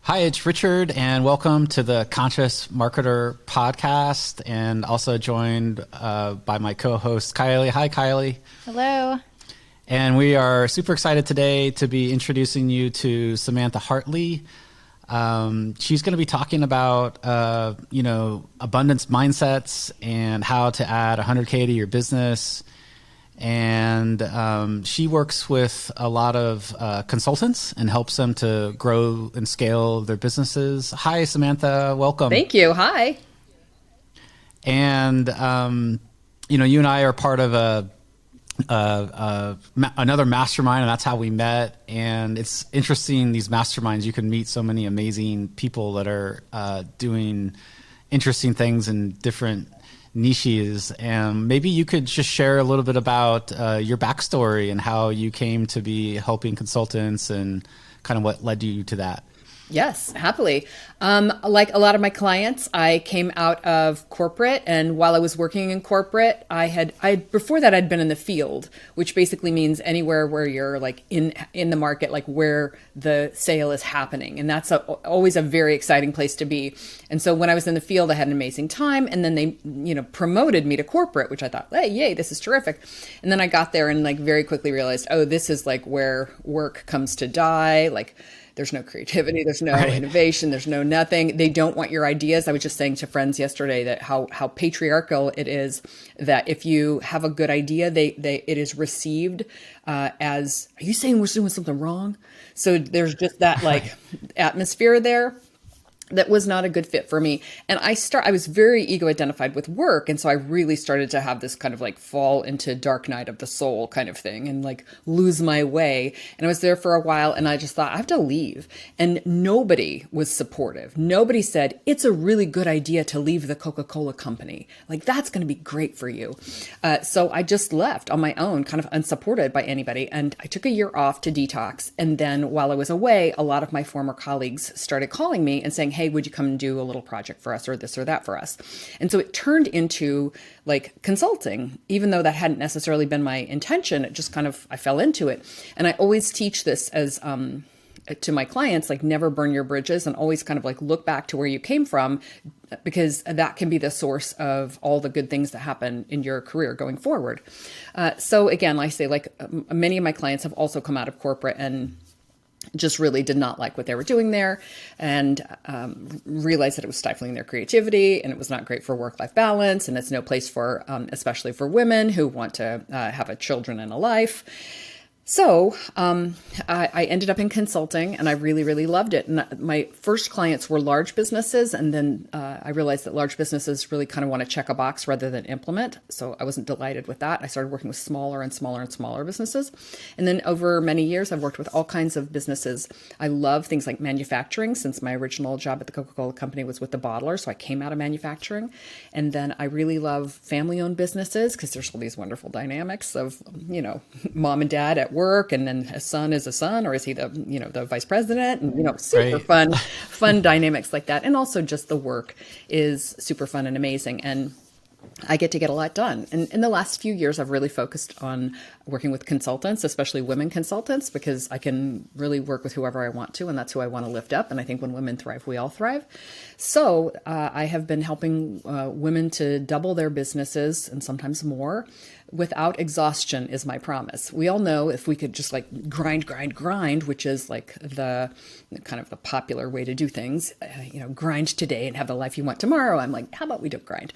Hi, it's Richard, and welcome to the Conscious Marketer podcast, and also joined by my co-host, Kylie. Hi, Kylie. Hello. And we are super excited today to be introducing you to Samantha Hartley. She's going to be talking about, abundance mindsets and how to add 100K to your business. And she works with a lot of consultants and helps them to grow and scale their businesses. Hi, Samantha. Welcome. Thank you. Hi. And, you and I are part of another mastermind, and that's how we met. And it's interesting, these masterminds, you can meet so many amazing people that are doing interesting things in different niches. And maybe you could just share a little bit about your backstory and how you came to be helping consultants and kind of what led you to that. Yes, happily. Like a lot of my clients, I came out of corporate, and while I was working in corporate, before that I'd been in the field, which basically means anywhere where you're like in the market, like where the sale is happening, and that's always a very exciting place to be. And so when I was in the field, I had an amazing time, and then they, promoted me to corporate, which I thought, hey, yay, this is terrific. And then I got there and like very quickly realized, oh, this is like where work comes to die, like. There's no creativity. There's no innovation. There's no nothing. They don't want your ideas. I was just saying to friends yesterday that how patriarchal it is that if you have a good idea, it is received as, are you saying we're doing something wrong? So there's just that like atmosphere there. That was not a good fit for me. And I was very ego identified with work. And so I really started to have this kind of like fall into dark night of the soul kind of thing and like lose my way. And I was there for a while and I just thought I have to leave. And nobody was supportive. Nobody said, it's a really good idea to leave the Coca-Cola Company. Like that's going to be great for you. So I just left on my own, kind of unsupported by anybody. And I took a year off to detox. And then while I was away, a lot of my former colleagues started calling me and saying, hey, would you come and do a little project for us or this or that for us? And so it turned into like consulting, even though that hadn't necessarily been my intention. It just kind of, I fell into it. And I always teach this as, to my clients, like never burn your bridges and always kind of like look back to where you came from, because that can be the source of all the good things that happen in your career going forward. So again, I say like many of my clients have also come out of corporate and just really did not like what they were doing there and realized that it was stifling their creativity and it was not great for work-life balance. And it's no place for, especially for women who want to have a children and a life. So I ended up in consulting and I really, really loved it. And my first clients were large businesses. And then I realized that large businesses really kind of want to check a box rather than implement. So I wasn't delighted with that. I started working with smaller and smaller and smaller businesses. And then over many years, I've worked with all kinds of businesses. I love things like manufacturing, since my original job at the Coca-Cola Company was with the bottler. So I came out of manufacturing. And then I really love family-owned businesses because there's all these wonderful dynamics of, mom and dad at work, and then a son is a son, or is he the the vice president, and super fun dynamics like that. And also just the work is super fun and amazing, and I get a lot done. And in the last few years, I've really focused on working with consultants, especially women consultants, because I can really work with whoever I want to, and that's who I want to lift up. And I think when women thrive, we all thrive. So I have been helping women to double their businesses and sometimes more without exhaustion is my promise. We all know if we could just like grind, which is like the kind of the popular way to do things, grind today and have the life you want tomorrow. I'm like, how about we don't grind?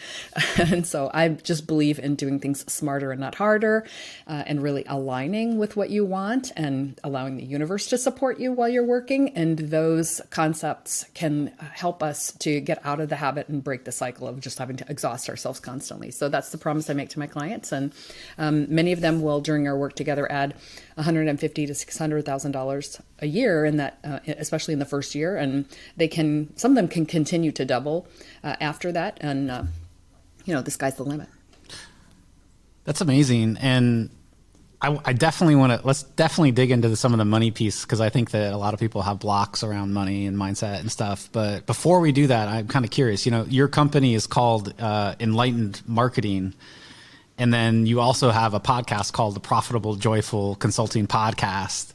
And so I just believe in doing things smarter and not harder, and really aligning with what you want and allowing the universe to support you while you're working. And those concepts can help us to get out of the habit and break the cycle of just having to exhaust ourselves constantly. So that's the promise I make to my clients. And many of them will, during our work together, add $150,000 to $600,000 a year in that, especially in the first year. And some of them can continue to double after that. And, the sky's the limit. That's amazing. And I definitely let's definitely dig into some of the money piece, because I think that a lot of people have blocks around money and mindset and stuff. But before we do that, I'm kind of curious, your company is called Enlightened Marketing. And then you also have a podcast called the Profitable Joyful Consulting Podcast.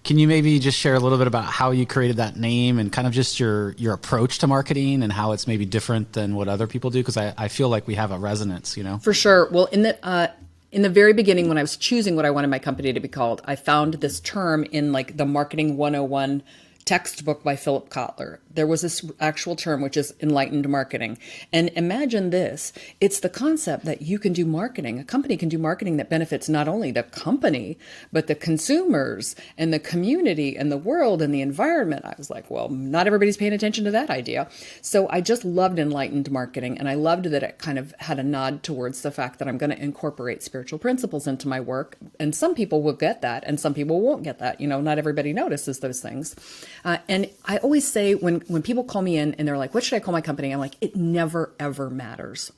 Can you maybe just share a little bit about how you created that name and kind of just your approach to marketing and how it's maybe different than what other people do? Because I feel like we have a resonance, you know? For sure. Well, in the very beginning, when I was choosing what I wanted my company to be called, I found this term in like the Marketing 101 textbook by Philip Kotler. There was this actual term, which is enlightened marketing. And imagine this. It's the concept that you can do marketing. A company can do marketing that benefits not only the company, but the consumers and the community and the world and the environment. I was like, well, not everybody's paying attention to that idea. So I just loved enlightened marketing. And I loved that it kind of had a nod towards the fact that I'm going to incorporate spiritual principles into my work. And some people will get that and some people won't get that. You know, not everybody notices those things. And I always say when people call me in and they're like, what should I call my company? I'm like, it never, ever matters.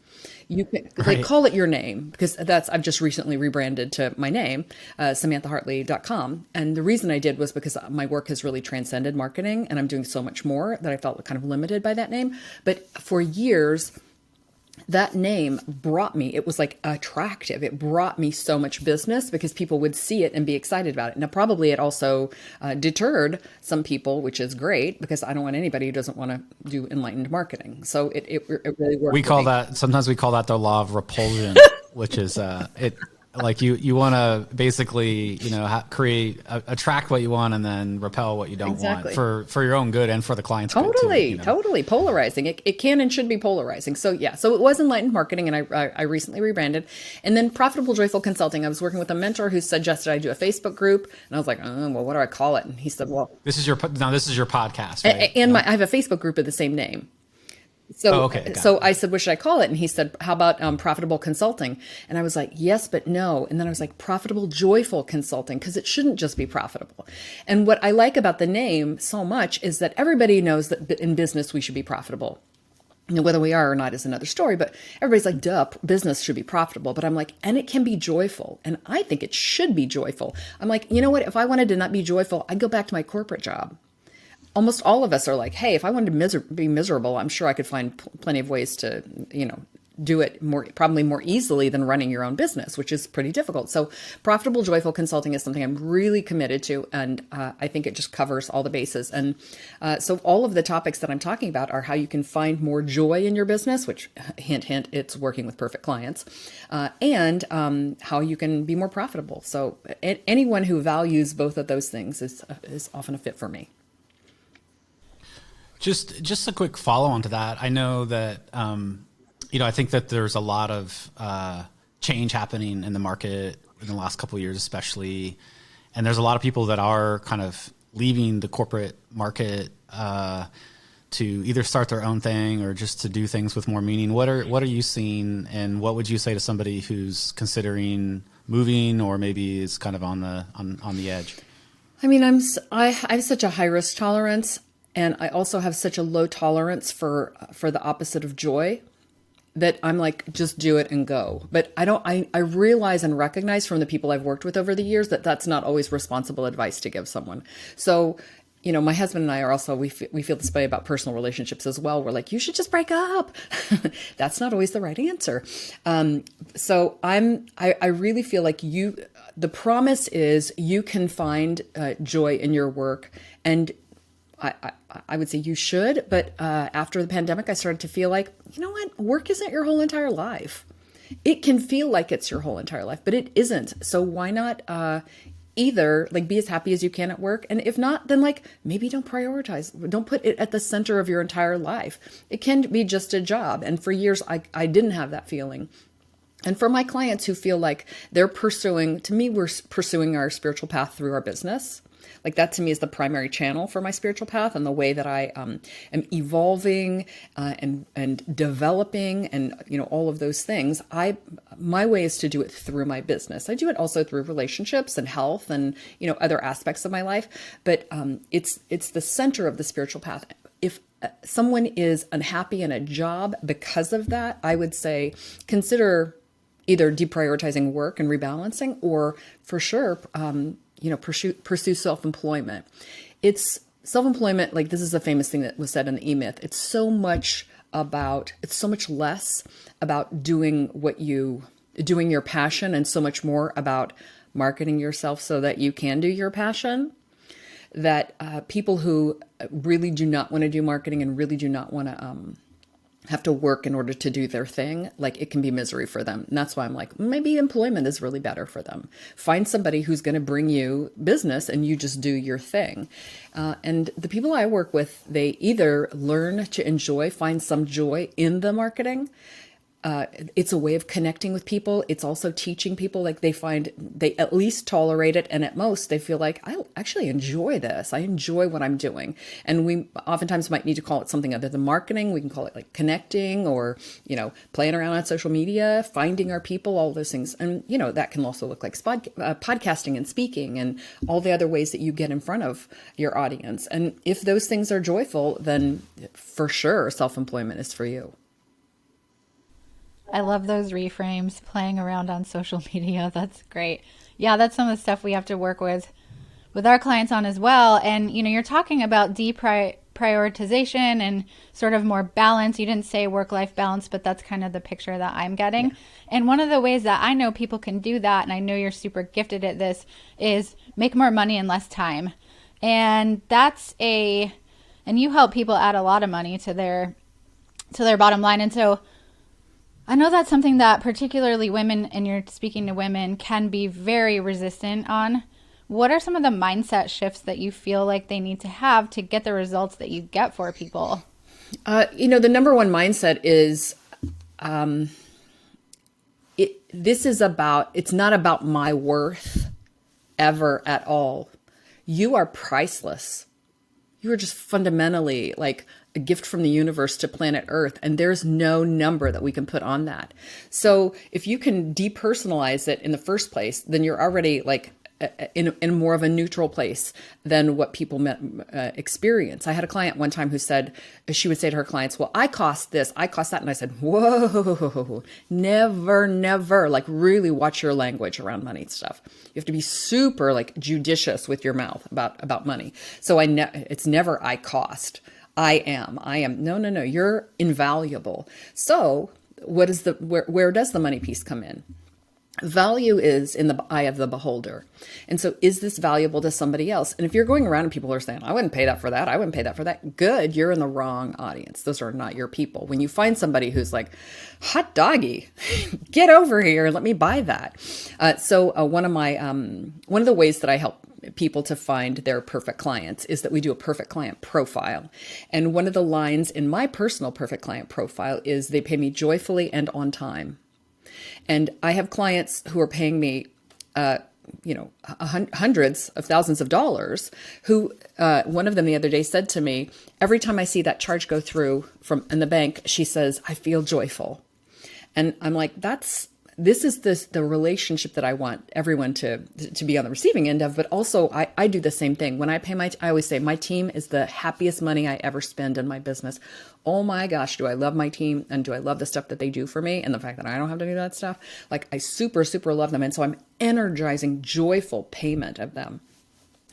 You can, Right. like, call it your name, because I've just recently rebranded to my name, SamanthaHartley.com. And the reason I did was because my work has really transcended marketing and I'm doing so much more that I felt kind of limited by that name. But for years, that name brought me, it was like attractive. It brought me so much business because people would see it and be excited about it. Now, probably it also deterred some people, which is great because I don't want anybody who doesn't want to do enlightened marketing. So it really worked. Sometimes we call that the law of repulsion, which is it. Like you want to basically, you know, attract what you want and then repel what you don't Exactly. want for your own good and for the client's good too, Totally, you know? totally polarizing. It can and should be polarizing. So yeah, so it was enlightened marketing, and I recently rebranded. And then Profitable Joyful Consulting. I was working with a mentor who suggested I do a Facebook group, and I was like, oh, well, what do I call it? And he said, well, This is your podcast, right? and I have a Facebook group of the same name. So, okay, got so it. I said, what should I call it? And he said, how about Profitable Consulting? And I was like, yes, but no. And then I was like, Profitable Joyful Consulting, because it shouldn't just be profitable. And what I like about the name so much is that everybody knows that in business we should be profitable. You know, whether we are or not is another story, but everybody's like, duh, business should be profitable. But I'm like, and it can be joyful. And I think it should be joyful. I'm like, you know what? If I wanted to not be joyful, I'd go back to my corporate job. Almost all of us are like, hey, if I wanted to be miserable, I'm sure I could find plenty of ways to, you know, do it probably more easily than running your own business, which is pretty difficult. So Profitable Joyful Consulting is something I'm really committed to. And I think it just covers all the bases. And so all of the topics that I'm talking about are how you can find more joy in your business, which hint, hint, it's working with perfect clients, and how you can be more profitable. So anyone who values both of those things is often a fit for me. Just a quick follow on to that. I know that, you know, I think that there's a lot of change happening in the market in the last couple of years, especially. And there's a lot of people that are kind of leaving the corporate market to either start their own thing or just to do things with more meaning. What are you seeing, and what would you say to somebody who's considering moving or maybe is kind of on the edge? I mean, I have such a high risk tolerance. And I also have such a low tolerance for the opposite of joy that I'm like, just do it and go. But I realize and recognize from the people I've worked with over the years that that's not always responsible advice to give someone. So, you know, my husband and I are also, we feel this way about personal relationships as well. We're like, you should just break up. That's not always the right answer. So I really feel like the promise is you can find joy in your work, and I would say you should, but after the pandemic, I started to feel like, you know what, work isn't your whole entire life. It can feel like it's your whole entire life, but it isn't. So why not either like be as happy as you can at work, and if not, then like maybe don't prioritize, don't put it at the center of your entire life. It can be just a job, and for years I didn't have that feeling. And for my clients who feel like they're pursuing, to me, we're pursuing our spiritual path through our business. Like that to me is the primary channel for my spiritual path, and the way that I am evolving and developing, and you know, all of those things. My way is to do it through my business. I do it also through relationships and health and, you know, other aspects of my life. But it's the center of the spiritual path. If someone is unhappy in a job because of that, I would say consider either deprioritizing work and rebalancing, or for sure, you know, pursue self-employment. It's self-employment. Like, this is a famous thing that was said in the E-Myth. It's so much less about doing your passion, and so much more about marketing yourself so that you can do your passion. that people who really do not want to do marketing and really do not want to have to work in order to do their thing, like it can be misery for them. And that's why I'm like, maybe employment is really better for them. Find somebody who's going to bring you business and you just do your thing. And the people I work with, they either learn to enjoy, find some joy in the marketing. It's a way of connecting with people. It's also teaching people, like they at least tolerate it. And at most they feel like, I actually enjoy this. I enjoy what I'm doing. And we oftentimes might need to call it something other than marketing. We can call it like connecting or, playing around on social media, finding our people, all those things. And, that can also look like podcasting and speaking and all the other ways that you get in front of your audience. And if those things are joyful, then for sure, self-employment is for you. I love those reframes, playing around on social media. That's great. Yeah, that's some of the stuff we have to work with our clients on as well. And, you're talking about deprioritization and sort of more balance. You didn't say work-life balance, but that's kind of the picture that I'm getting. Yeah. And one of the ways that I know people can do that, and I know you're super gifted at this, is make more money in less time. And and you help people add a lot of money to their bottom line. And so I know that's something that particularly women, and you're speaking to women, can be very resistant on. What are some of the mindset shifts that you feel like they need to have to get the results that you get for people? The number one mindset is, it's not about my worth ever at all. You are priceless. You are just fundamentally like a gift from the universe to planet Earth. And there's no number that we can put on that. So if you can depersonalize it in the first place, then you're already like in more of a neutral place than what people experience. I had a client one time who said, she would say to her clients, well, I cost this, I cost that. And I said, whoa, never, like really watch your language around money stuff. You have to be super like judicious with your mouth about money. So it's never I cost. I am. No, you're invaluable. So where does the money piece come in? Value is in the eye of the beholder. And so is this valuable to somebody else? And if you're going around and people are saying, I wouldn't pay that for that, I wouldn't pay that for that, good, you're in the wrong audience. Those are not your people. When you find somebody who's like, hot doggy, get over here and let me buy that. So one of the ways that I help people to find their perfect clients is that we do a perfect client profile. And one of the lines in my personal perfect client profile is they pay me joyfully and on time. And I have clients who are paying me, hundreds of thousands of dollars, who one of them the other day said to me, every time I see that charge go through in the bank, she says, I feel joyful. And I'm like, this is the relationship that I want everyone to be on the receiving end of. But also I do the same thing. When I pay I always say my team is the happiest money I ever spend in my business. Oh my gosh, do I love my team, and do I love the stuff that they do for me, and the fact that I don't have to do that stuff. Like I super, super love them. And so I'm energizing joyful payment of them.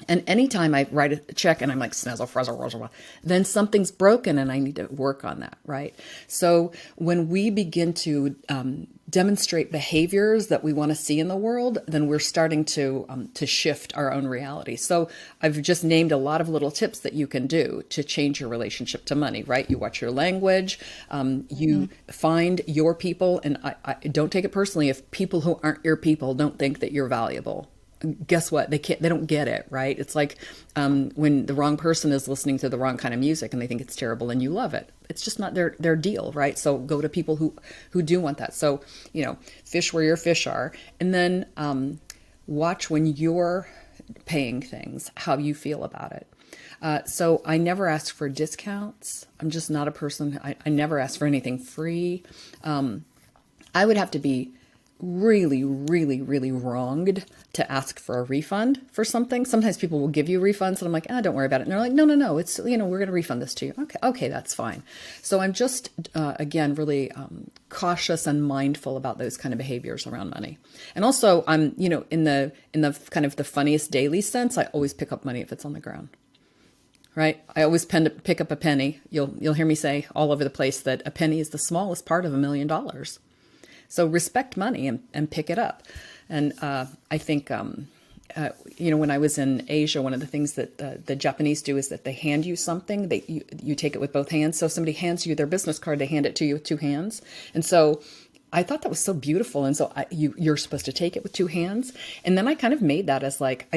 And anytime I write a check and I'm like, snizzle, frazzle, razzle, then something's broken and I need to work on that, right? So when we begin to demonstrate behaviors that we want to see in the world, then we're starting to shift our own reality. So I've just named a lot of little tips that you can do to change your relationship to money, right? You watch your language, you find your people, and I don't take it personally if people who aren't your people don't think that you're valuable. Guess what? They don't get it, right? It's like when the wrong person is listening to the wrong kind of music and they think it's terrible and you love it. It's just not their deal, right? So go to people who do want that. So, fish where your fish are. And then watch when you're paying things, how you feel about it. So I never ask for discounts. I'm just not a person. I never ask for anything free. I would have to be really, really, really wronged to ask for a refund for something. Sometimes people will give you refunds and I'm like, don't worry about it. And they're like, no, it's, we're going to refund this to you. Okay, that's fine. So I'm just, again, really cautious and mindful about those kind of behaviors around money. And also I'm, in the kind of the funniest daily sense, I always pick up money if it's on the ground. Right? I always tend to pick up a penny. You'll hear me say all over the place that a penny is the smallest part of $1 million. So respect money and pick it up. And I think when I was in Asia, one of the things that the Japanese do is that they hand you something, you take it with both hands. So if somebody hands you their business card, they hand it to you with two hands. And so I thought that was so beautiful. And so you're supposed to take it with two hands. And then I kind of made that as like,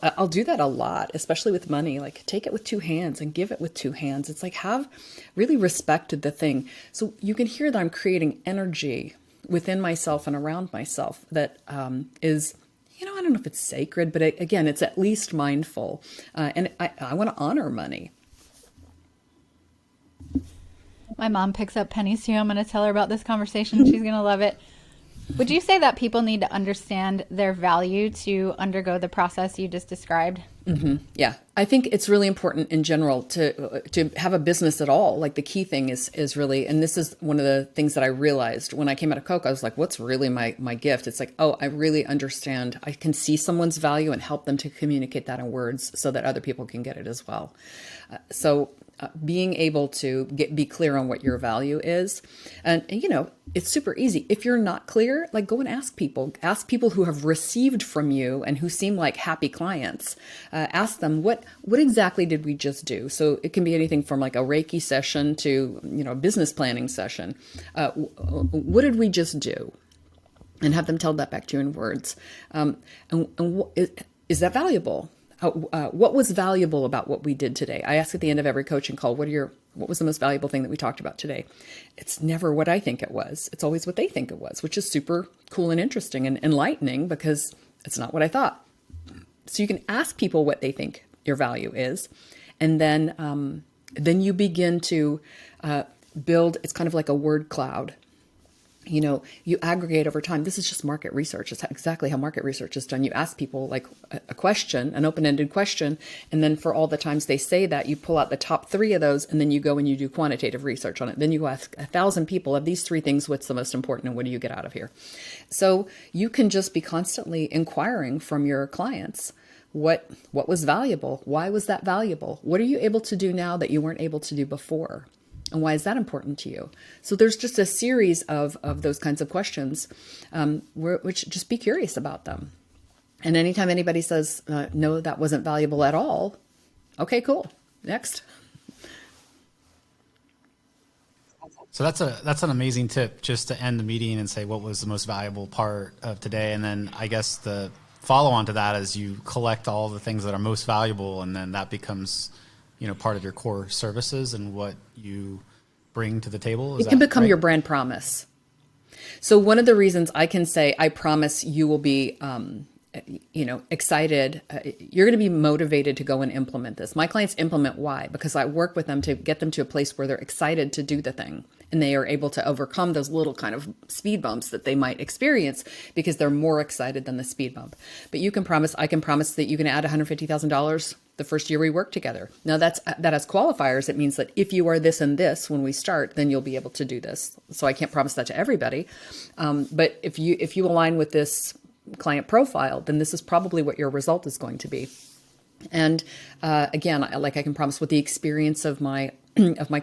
I'll do that a lot, especially with money, like take it with two hands and give it with two hands. It's like, have really respected the thing. So you can hear that I'm creating energy within myself and around myself that is, I don't know if it's sacred, but again, it's at least mindful. And I want to honor money. My mom picks up pennies too. I'm going to tell her about this conversation. She's going to love it. Would you say that people need to understand their value to undergo the process you just described? Mm-hmm. Yeah, I think it's really important in general to have a business at all. Like the key thing is really, and this is one of the things that I realized when I came out of Coke. I was like, what's really my gift? It's like, oh, I really understand. I can see someone's value and help them to communicate that in words so that other people can get it as well. So being able to be clear on what your value is. And it's super easy. If you're not clear, like go and ask people who have received from you and who seem like happy clients. Ask them, what exactly did we just do? So it can be anything from like a Reiki session to, a business planning session. What did we just do? And have them tell that back to you in words. Is that valuable? What was valuable about what we did today? I ask at the end of every coaching call, what was the most valuable thing that we talked about today? It's never what I think it was. It's always what they think it was, which is super cool and interesting and enlightening because it's not what I thought. So you can ask people what they think your value is. And then you begin to build, it's kind of like a word cloud. You aggregate over time. This is just market research. It's exactly how market research is done. You ask people like a question, an open-ended question, and then for all the times they say that, you pull out the top 3 of those, and then you go and you do quantitative research on it. Then you ask 1,000 people, of these 3 things, what's the most important and what do you get out of here? So you can just be constantly inquiring from your clients, what was valuable? Why was that valuable? What are you able to do now that you weren't able to do before? And why is that important to you? So there's just a series of those kinds of questions, which just be curious about them. And anytime anybody says, no, that wasn't valuable at all. Okay, cool. Next. So that's an amazing tip, just to end the meeting and say what was the most valuable part of today. And then I guess the follow on to that is you collect all the things that are most valuable, and then that becomes part of your core services and what you bring to the table. It can become your brand promise. So one of the reasons I can say, I promise you will be, excited. You're going to be motivated to go and implement this. My clients implement. Why? Because I work with them to get them to a place where they're excited to do the thing. And they are able to overcome those little kind of speed bumps that they might experience because they're more excited than the speed bump. But I can promise that you can add $150,000 the first year we work together. Now that has qualifiers. It means that if you are this and this when we start, then you'll be able to do this. So I can't promise that to everybody. But if you align with this client profile, then this is probably what your result is going to be. And again, I can promise what the experience of my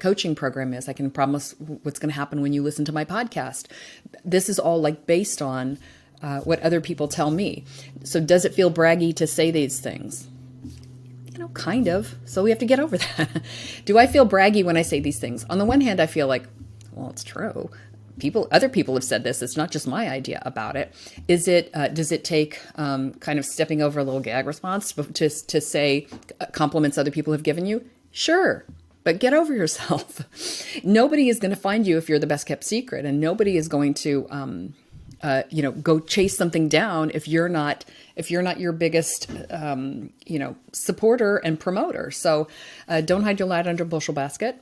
coaching program is. I can promise what's going to happen when you listen to my podcast. This is all like based on what other people tell me. So does it feel braggy to say these things? Kind of. So we have to get over that. Do I feel braggy when I say these things? On the one hand, I feel like, well, it's true. Other people have said this. It's not just my idea about it. Does it take kind of stepping over a little gag response to say compliments other people have given you? Sure. But get over yourself. Nobody is going to find you if you're the best kept secret, and nobody is going to, go chase something down if you're not your biggest, supporter and promoter. So don't hide your light under a bushel basket.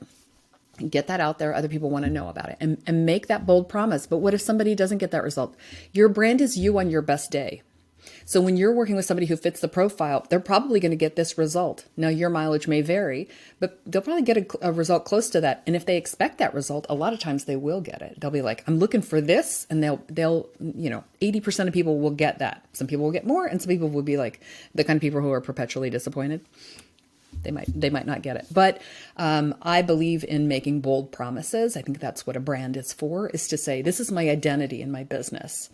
Get that out there. Other people want to know about it, and make that bold promise. But what if somebody doesn't get that result? Your brand is you on your best day. So when you're working with somebody who fits the profile, they're probably going to get this result. Now your mileage may vary, but they'll probably get a result close to that. And if they expect that result, a lot of times they will get it. They'll be like, I'm looking for this. And they'll 80% of people will get that. Some people will get more, and some people will be like the kind of people who are perpetually disappointed. They might not get it. But I believe in making bold promises. I think that's what a brand is for, is to say, this is my identity in my business.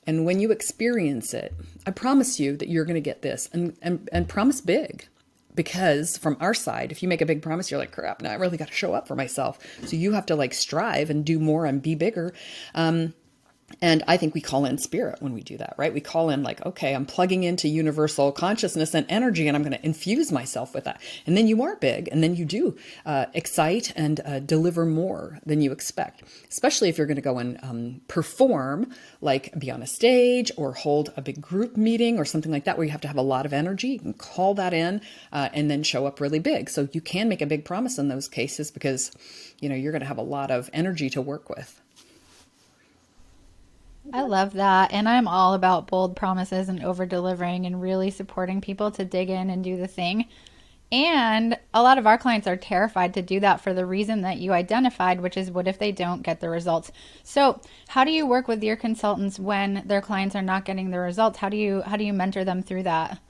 And when you experience it, I promise you that you're going to get this, and promise big. Because from our side, if you make a big promise, you're like, crap, now I really got to show up for myself. So you have to like strive and do more and be bigger. And I think we call in spirit when we do that, right? We call in like, okay, I'm plugging into universal consciousness and energy, and I'm going to infuse myself with that. And then you are big, and then you do excite and deliver more than you expect, especially if you're going to go and perform, like be on a stage or hold a big group meeting or something like that, where you have to have a lot of energy. You can call that in and then show up really big. So you can make a big promise in those cases because, you're going to have a lot of energy to work with. I love that. And I'm all about bold promises and over delivering and really supporting people to dig in and do the thing. And a lot of our clients are terrified to do that for the reason that you identified, which is what if they don't get the results? So how do you work with your consultants when their clients are not getting the results? How do you mentor them through that?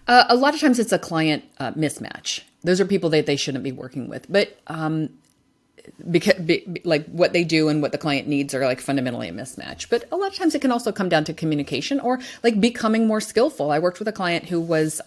A lot of times it's a client mismatch. Those are people that they shouldn't be working with. But because like what they do and what the client needs are like fundamentally a mismatch. But a lot of times it can also come down to communication or like becoming more skillful. I worked with a client who was,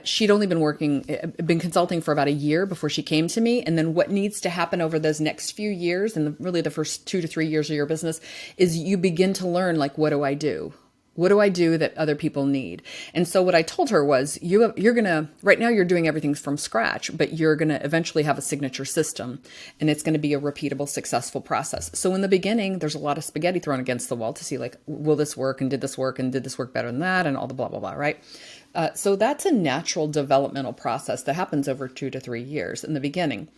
she'd only been consulting for about a year before she came to me. And then what needs to happen over those next few years and really the first 2 to 3 years of your business is you begin to learn, like, what do I do? What do I do that other people need? And so what I told her was, you're going to, right now you're doing everything from scratch, but you're going to eventually have a signature system, and it's going to be a repeatable, successful process. So in the beginning, there's a lot of spaghetti thrown against the wall to see, like, will this work? And did this work? And did this work better than that? And all the blah, blah, blah, right? So that's a natural developmental process that happens over 2 to 3 years in the beginning.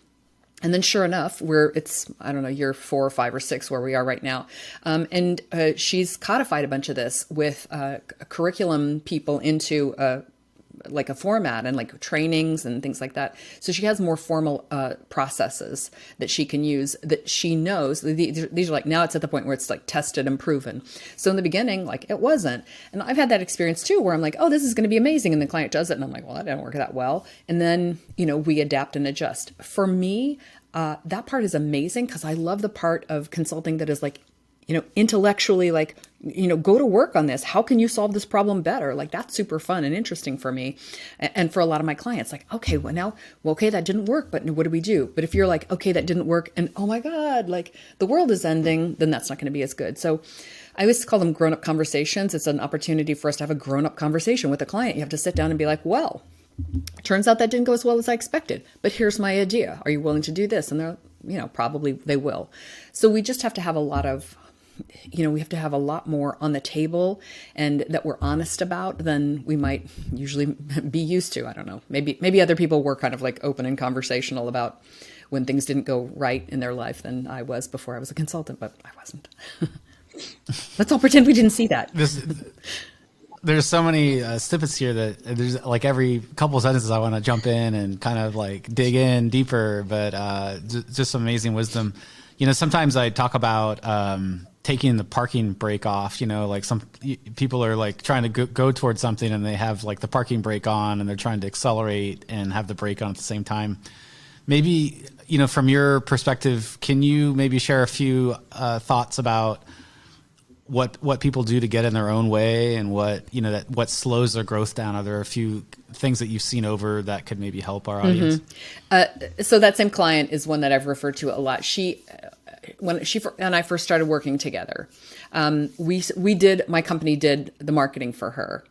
And then sure enough, year 4 or 5 or 6 where we are right now. And she's codified a bunch of this with curriculum people into like a format and like trainings and things like that. So she has more formal processes that she can use that she knows. These are like, now it's at the point where it's like tested and proven. So in the beginning, like it wasn't. And I've had that experience too, where I'm like, oh, this is going to be amazing. And the client does it. And I'm like, well, that didn't work that well. And then, we adapt and adjust. For me, that part is amazing because I love the part of consulting that is like, intellectually, like, go to work on this. How can you solve this problem better? Like, that's super fun and interesting for me. And for a lot of my clients, like, okay, okay, that didn't work, but what do we do? But if you're like, okay, that didn't work, and oh my God, like the world is ending, then that's not going to be as good. So I always call them grown-up conversations. It's an opportunity for us to have a grown-up conversation with a client. You have to sit down and be like, well, turns out that didn't go as well as I expected, but here's my idea. Are you willing to do this? And they're, probably they will. So we just have to have a lot of, we have to have a lot more on the table and that we're honest about than we might usually be used to. I don't know. Maybe other people were kind of like open and conversational about when things didn't go right in their life than I was before I was a consultant, but I wasn't. Let's all pretend we didn't see that. There's so many snippets here that there's like every couple of sentences I want to jump in and kind of like dig in deeper, but just some amazing wisdom. Sometimes I talk about taking the parking brake off, like some people are like trying to go towards something and they have like the parking brake on and they're trying to accelerate and have the brake on at the same time. Maybe, from your perspective, can you maybe share a few thoughts about what people do to get in their own way and what slows their growth down? Are there a few things that you've seen over that could maybe help our audience? So that same client is one that I've referred to a lot. When she and I first started working together, my company did the marketing for her.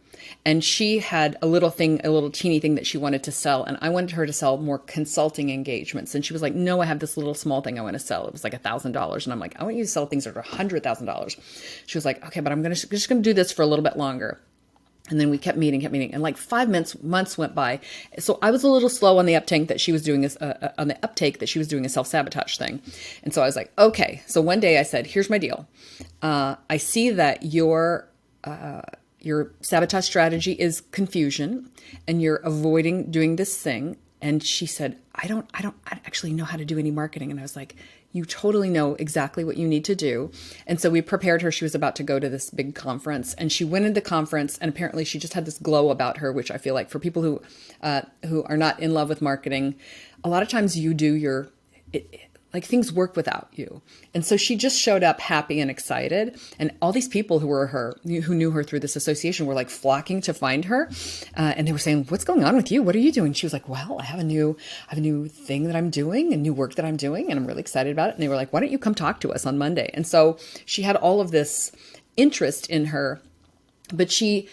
And she had a little teeny thing that she wanted to sell. And I wanted her to sell more consulting engagements. And she was like, no, I have this little small thing I want to sell. It was like $1,000. And I'm like, I want you to sell things that are $100,000. She was like, okay, but I'm just going to do this for a little bit longer. And then we kept meeting. And like 5 months went by. So I was a little slow on the uptake that she was doing a self-sabotage thing. And so I was like, okay. So one day I said, here's my deal. I see that your sabotage strategy is confusion and you're avoiding doing this thing. And she said, I don't actually know how to do any marketing. And I was like, you totally know exactly what you need to do. And so we prepared her. She was about to go to this big conference and she went into the conference and apparently she just had this glow about her, which I feel like for people who are not in love with marketing, a lot of times you do like things work without you. And so she just showed up happy and excited. And all these people who knew her through this association were like flocking to find her. And they were saying, what's going on with you? What are you doing? She was like, well, I have a new thing that I'm doing, a new work that I'm doing, and I'm really excited about it. And they were like, why don't you come talk to us on Monday? And so she had all of this interest in her, but she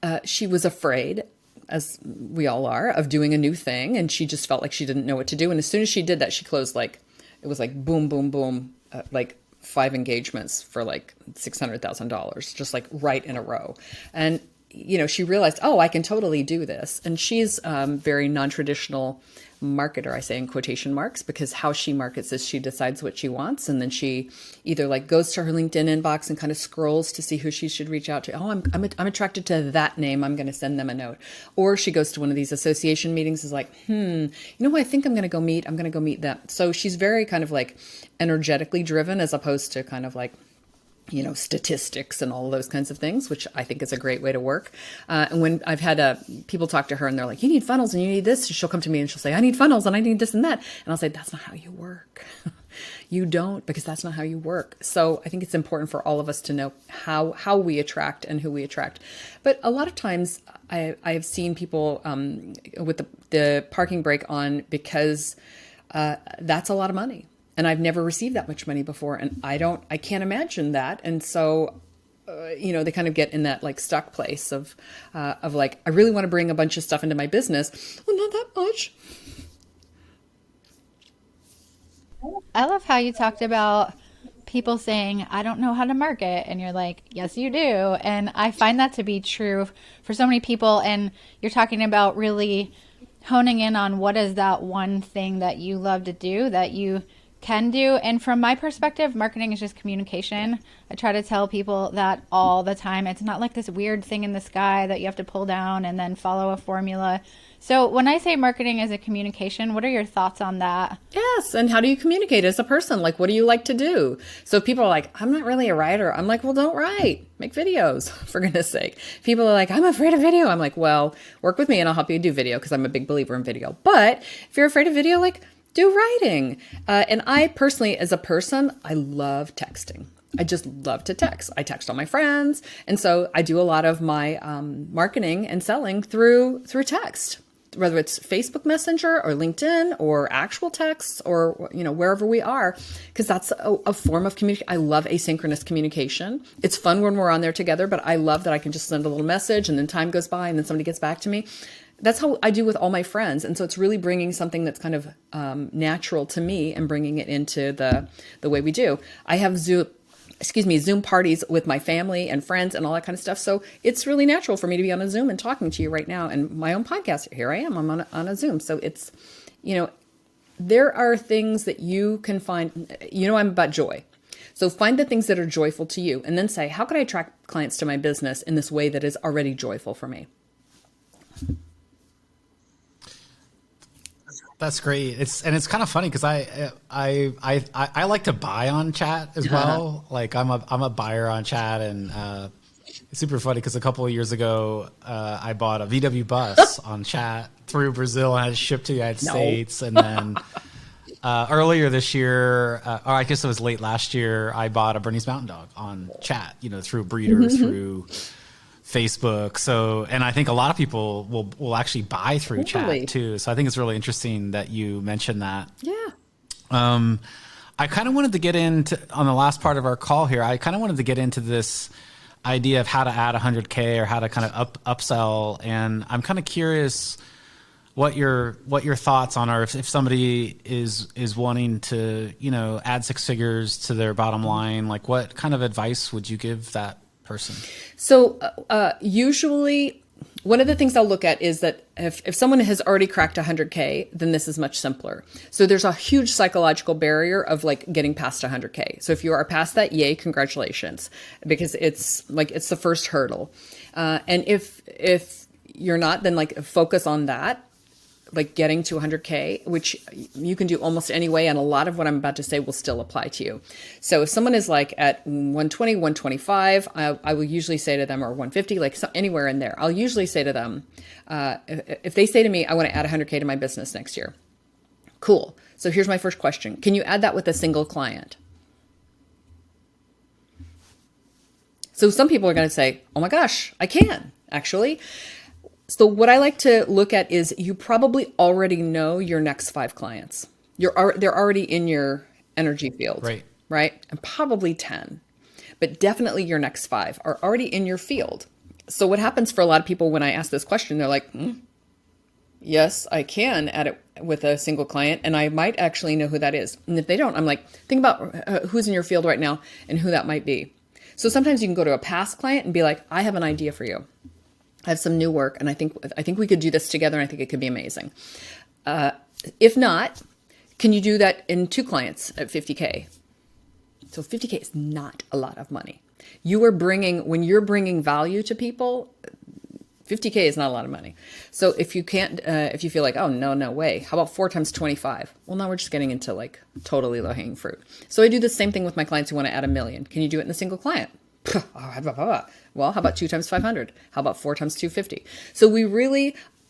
was afraid, as we all are, of doing a new thing. And she just felt like she didn't know what to do. And as soon as she did that, she closed it was like boom, boom, boom, like 5 engagements for like $600,000, just like right in a row. And, she realized, oh, I can totally do this. And she's very non-traditional marketer, I say in quotation marks, because how she markets is she decides what she wants. And then she either like goes to her LinkedIn inbox and kind of scrolls to see who she should reach out to. Oh, I'm attracted to that name. I'm going to send them a note. Or she goes to one of these association meetings, is like, who I think I'm going to go meet? I'm going to go meet them. So she's very kind of like energetically driven, as opposed to kind of like, statistics and all of those kinds of things, which I think is a great way to work. And when I've had people talk to her and they're like, you need funnels and you need this, she'll come to me and she'll say, I need funnels and I need this and that. And I'll say, that's not how you work. You don't, because that's not how you work. So I think it's important for all of us to know how we attract and who we attract. But a lot of times I have seen people with the parking brake on because that's a lot of money. And I've never received that much money before. And I can't imagine that. And so, they kind of get in that like stuck place of like, I really want to bring a bunch of stuff into my business. Well, not that much. I love how you talked about people saying, I don't know how to market. And you're like, yes, you do. And I find that to be true for so many people. And you're talking about really honing in on what is that one thing that you love to do, that you can do. And from my perspective, marketing is just communication. I try to tell people that all the time. It's not like this weird thing in the sky that you have to pull down and then follow a formula. So when I say marketing is a communication, what are your thoughts on that? Yes. And how do you communicate as a person? Like, what do you like to do? So people are like, I'm not really a writer. I'm like, well, don't write. Make videos, for goodness sake. People are like, I'm afraid of video. I'm like, well, work with me and I'll help you do video, because I'm a big believer in video. But if you're afraid of video, like, do writing. And I personally, as a person, I love texting. I just love to text. I text all my friends. And so I do a lot of my marketing and selling through text, whether it's Facebook Messenger or LinkedIn or actual texts or, wherever we are, because that's a form of communication. I love asynchronous communication. It's fun when we're on there together, but I love that I can just send a little message and then time goes by and then somebody gets back to me. That's how I do with all my friends. And so it's really bringing something that's kind of natural to me and bringing it into the way we do. I have Zoom parties with my family and friends and all that kind of stuff. So it's really natural for me to be on a Zoom and talking to you right now. And my own podcast, here I am, I'm on a Zoom. So it's, there are things that you can find, I'm about joy. So find the things that are joyful to you and then say, how can I attract clients to my business in this way that is already joyful for me? That's great. It's kind of funny because I like to buy on chat as well. Like I'm a buyer on chat, and it's super funny because a couple of years ago I bought a VW bus on chat through Brazil and I had it shipped to the United States, and then earlier this year, or I guess it was late last year, I bought a Bernese Mountain Dog on chat. Through breeders, through Facebook. So, and I think a lot of people will actually buy through chat too. So I think it's really interesting that you mentioned that. Yeah. I kind of wanted to get into, on the last part of our call here, I kind of wanted to get into this idea of how to add 100K or how to kind of upsell. And I'm kind of curious what your thoughts on are if somebody is wanting to, add 6 figures to their bottom line, like what kind of advice would you give that person? So usually one of the things I'll look at is that if someone has already cracked 100K, then this is much simpler. So there's a huge psychological barrier of like getting past 100K. So if you are past that, yay, congratulations, because it's the first hurdle. And if you're not, then like focus on that, like getting to 100K, which you can do almost any way. And a lot of what I'm about to say will still apply to you. So if someone is like at 120, 125, I will usually say to them, or 150, like anywhere in there, I'll usually say to them, if they say to me, I want to add 100K to my business next year, Cool. So here's my first question. Can you add that with a single client? So some people are going to say, oh my gosh, I can actually. So what I like to look at is you probably already know your next 5 clients. They're already in your energy field, right? And probably 10, but definitely your next 5 are already in your field. So what happens for a lot of people when I ask this question, they're like, yes, I can add it with a single client, and I might actually know who that is. And if they don't, I'm like, think about who's in your field right now and who that might be. So sometimes you can go to a past client and be like, I have an idea for you. I have some new work, and I think we could do this together, and I think it could be amazing. If not, can you do that in 2 clients at 50K? So 50K is not a lot of money. When you're bringing value to people, 50K is not a lot of money. So if you can't, if you feel like, oh, no way, how about 4 times 25? Well, now we're just getting into like totally low hanging fruit. So I do the same thing with my clients who want to add $1 million. Can you do it in a single client? Well, how about 2 times 500? How about 4 times 250? So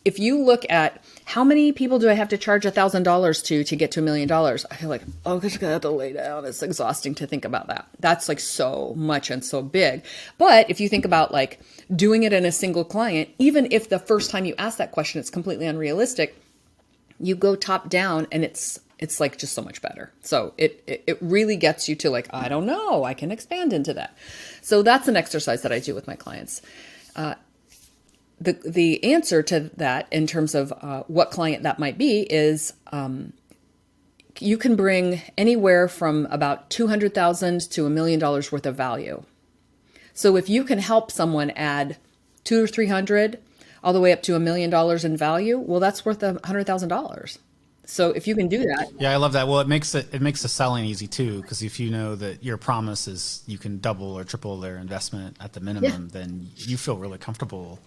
if you look at how many people do I have to charge $1,000 to get to $1 million, I feel like, oh, I'm just gonna have to lay down. It's exhausting to think about that. That's like so much and so big. But if you think about like doing it in a single client, even if the first time you ask that question, it's completely unrealistic, you go top down and it's like just so much better. So it really gets you to like, I don't know, I can expand into that. So that's an exercise that I do with my clients. The answer to that in terms of what client that might be is you can bring anywhere from about $200,000 to $1 million worth of value. So if you can help someone add 200 or 300 all the way up to $1 million in value, well, that's worth $100,000. So if you can do that. Yeah, I love that. Well, it makes the selling easy too, because if you know that your promise is you can double or triple their investment at the minimum, then you feel really comfortable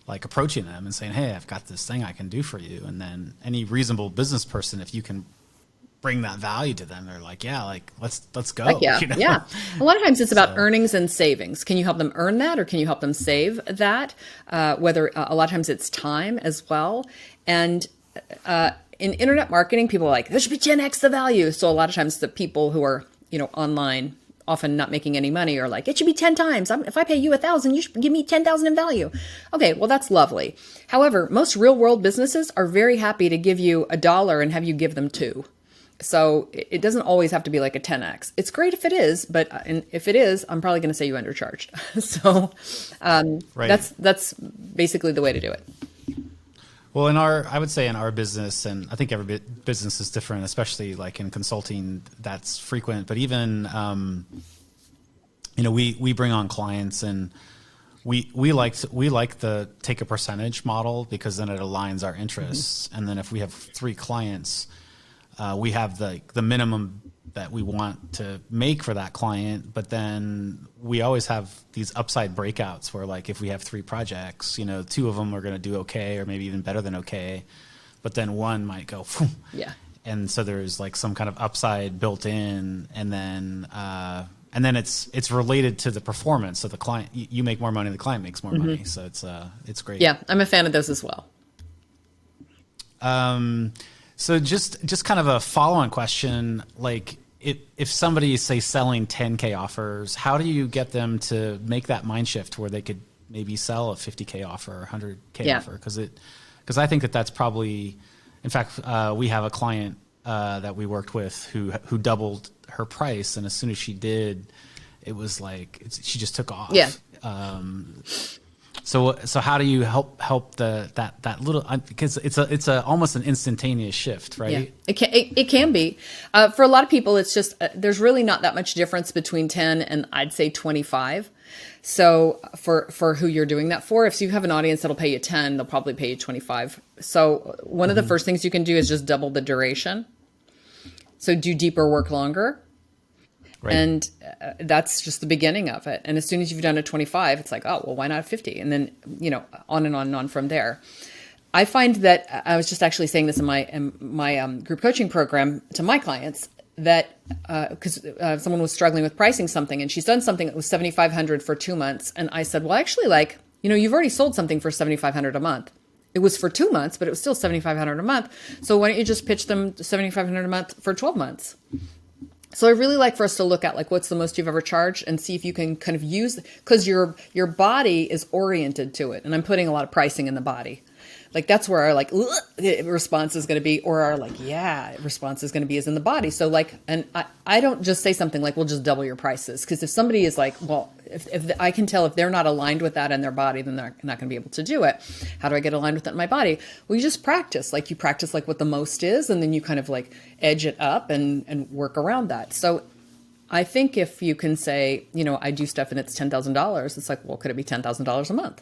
like approaching them and saying, hey, I've got this thing I can do for you. And then any reasonable business person, if you can bring that value to them, they're like, yeah, like let's go. Like, yeah, you know? yeah. A lot of times it's about earnings and savings. Can you help them earn that, or can you help them save that? Whether a lot of times it's time as well. And in internet marketing, people are like, there should be 10x the value. So a lot of times the people who are, online, often not making any money, are like, it should be 10 times. If I pay you 1,000, you should give me 10,000 in value. Okay, well, that's lovely. However, most real world businesses are very happy to give you $1 and have you give them 2. So it doesn't always have to be like a 10x. It's great if it is, but if it is, I'm probably going to say you undercharged. So that's basically the way to do it. Well, I would say in our business, and I think every business is different, especially like in consulting, that's frequent. But even, we bring on clients, and we like to take a percentage model, because then it aligns our interests. Mm-hmm. And then if we have 3 clients, we have the minimum that we want to make for that client, but then we always have these upside breakouts where, like, if we have 3 projects, 2 of them are going to do okay, or maybe even better than okay, but then one might go, phew. Yeah. And so there's like some kind of upside built in, and then it's related to the performance of the client. You make more money, the client makes more money, so it's great. Yeah, I'm a fan of those as well. So just kind of a follow-on question, like if somebody is, say, selling 10K offers, how do you get them to make that mind shift where they could maybe sell a 50K offer or 100K offer? Because I think that's probably, in fact, we have a client that we worked with who doubled her price, and as soon as she did, it was like she just took off. Yeah. So how do you help that little, because it's almost an instantaneous shift, right? Yeah, it can be. For a lot of people, it's just there's really not that much difference between 10 and I'd say 25. So for who you're doing that for, if you have an audience that'll pay you 10, they'll probably pay you 25. So one of the first things you can do is just double the duration. So do deeper work longer. Right. And that's just the beginning of it. And as soon as you've done a 25, it's like, oh, well, why not 50? And then, on and on and on from there. I find that I was just actually saying this in my group coaching program to my clients, that because someone was struggling with pricing something, and she's done something that was $7,500 for 2 months. And I said, well, actually, you've already sold something for $7,500 a month. It was for 2 months, but it was still $7,500 a month. So why don't you just pitch them $7,500 a month for 12 months? So I really like for us to look at like what's the most you've ever charged and see if you can kind of use, because your body is oriented to it. And I'm putting a lot of pricing in the body. Like that's where our like response is going to be, or our like, yeah, response is going to be is in the body. So like, and I don't just say something like, we'll just double your prices. Because if somebody is like, well, if I can tell if they're not aligned with that in their body, then they're not going to be able to do it. How do I get aligned with it in my body? Well, you just practice. Like you practice like what the most is, and then you kind of like edge it up and work around that. So I think if you can say, you know, I do stuff and it's $10,000, it's like, well, could it be $10,000 a month?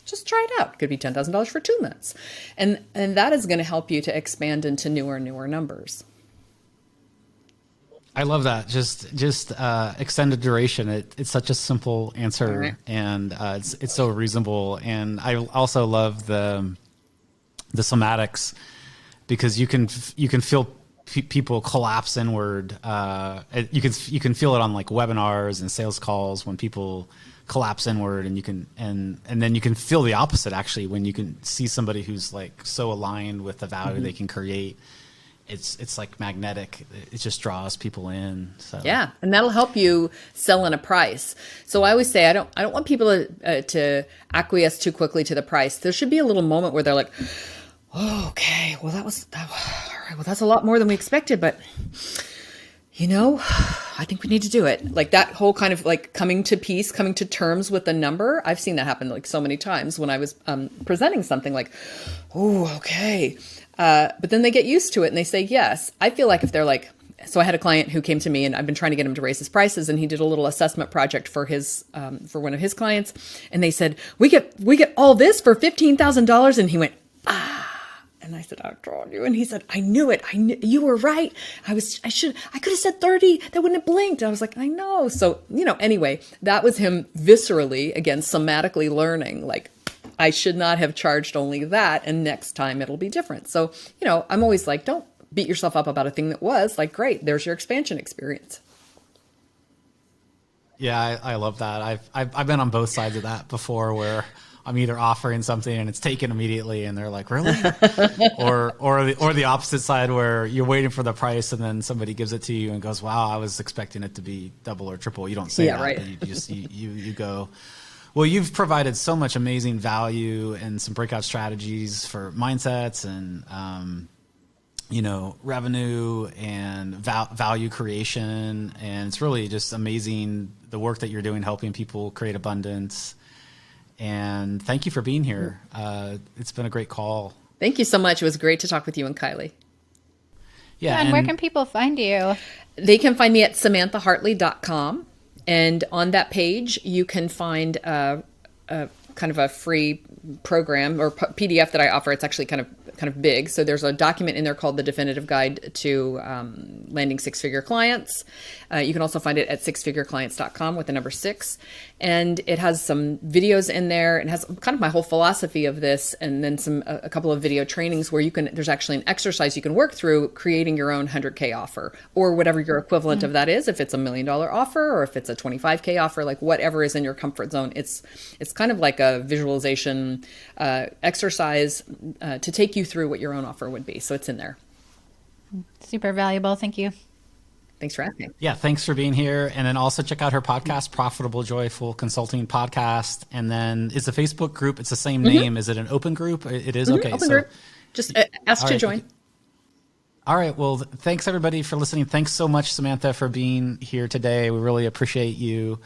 Just try it out. It could be $10,000 for 2 months. And that is going to help you to expand into newer and newer numbers. I love that. Just extended duration. It's such a simple answer, Right. and it's so reasonable. And I also love the somatics, because you can feel people collapse inward. You can feel it on like webinars and sales calls when people collapse inward, and you can and then you can feel the opposite actually when you can see somebody who's like so aligned with the value they can create. It's like magnetic. It just draws people in. So Yeah, and that'll help you sell in a price. So I always say I don't want people to acquiesce too quickly to the price. There should be a little moment where they're like, oh, okay, well all right, well that's a lot more than we expected, but you know, I think we need to do it. Like that whole kind of like coming to peace, coming to terms with the number. I've seen that happen like so many times when I was presenting something like, oh, okay. But then they get used to it and they say yes. I feel like if they're like, so I had a client who came to me and I've been trying to get him to raise his prices, and he did a little assessment project for his for one of his clients, and they said, we get all this for $15,000, and he went, ah. And I said, I told you. And he said, I knew it. You were right. I could have said 30. That wouldn't have blinked. I was like, I know. So, you know, anyway, that was him viscerally, again, somatically learning, like, I should not have charged only that. And next time it'll be different. So, you know, I'm always like, don't beat yourself up about a thing that was like, great. There's your expansion experience. Yeah, I love that. I've been on both sides of that before, where I'm either offering something and it's taken immediately and they're like, really? or the opposite side, where you're waiting for the price and then somebody gives it to you and goes, wow, I was expecting it to be double or triple. You don't say that, right. but you just you go, well, you've provided so much amazing value and some breakout strategies for mindsets and you know, revenue and value creation, and it's really just amazing the work that you're doing helping people create abundance. And thank you for being here. It's been a great call. Thank you so much. It was great to talk with you and Kylie. Yeah. And where can people find you? They can find me at samanthahartley.com. And on that page, you can find a kind of a free program or PDF that I offer. It's actually kind of big. So there's a document in there called The Definitive Guide to Landing Six-Figure Clients. You can also find it at sixfigureclients.com with the number 6. And it has some videos in there. It has kind of my whole philosophy of this, and then a couple of video trainings where there's actually an exercise you can work through creating your own 100K offer, or whatever your equivalent of that is. If it's $1 million offer, or if it's a 25K offer, like whatever is in your comfort zone. It's kind of like a visualization exercise to take you through what your own offer would be. So it's in there. Super valuable. Thank you. Thanks for asking. Yeah, thanks for being here. And then also check out her podcast, Profitable Joyful Consulting Podcast. And then is the Facebook group, it's the same name. Is it an open group? It is? Okay. Open group. Just ask to join. All right. Well, thanks everybody for listening. Thanks so much, Samantha, for being here today. We really appreciate you.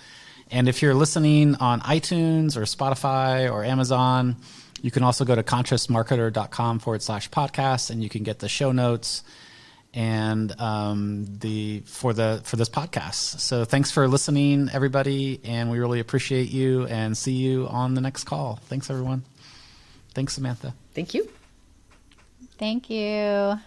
And if you're listening on iTunes or Spotify or Amazon, you can also go to consciousmarketer.com/podcast, and you can get the show notes and for this podcast. So thanks for listening, everybody, and we really appreciate you, and see you on the next call. Thanks, everyone. Thanks, Samantha. Thank you. Thank you.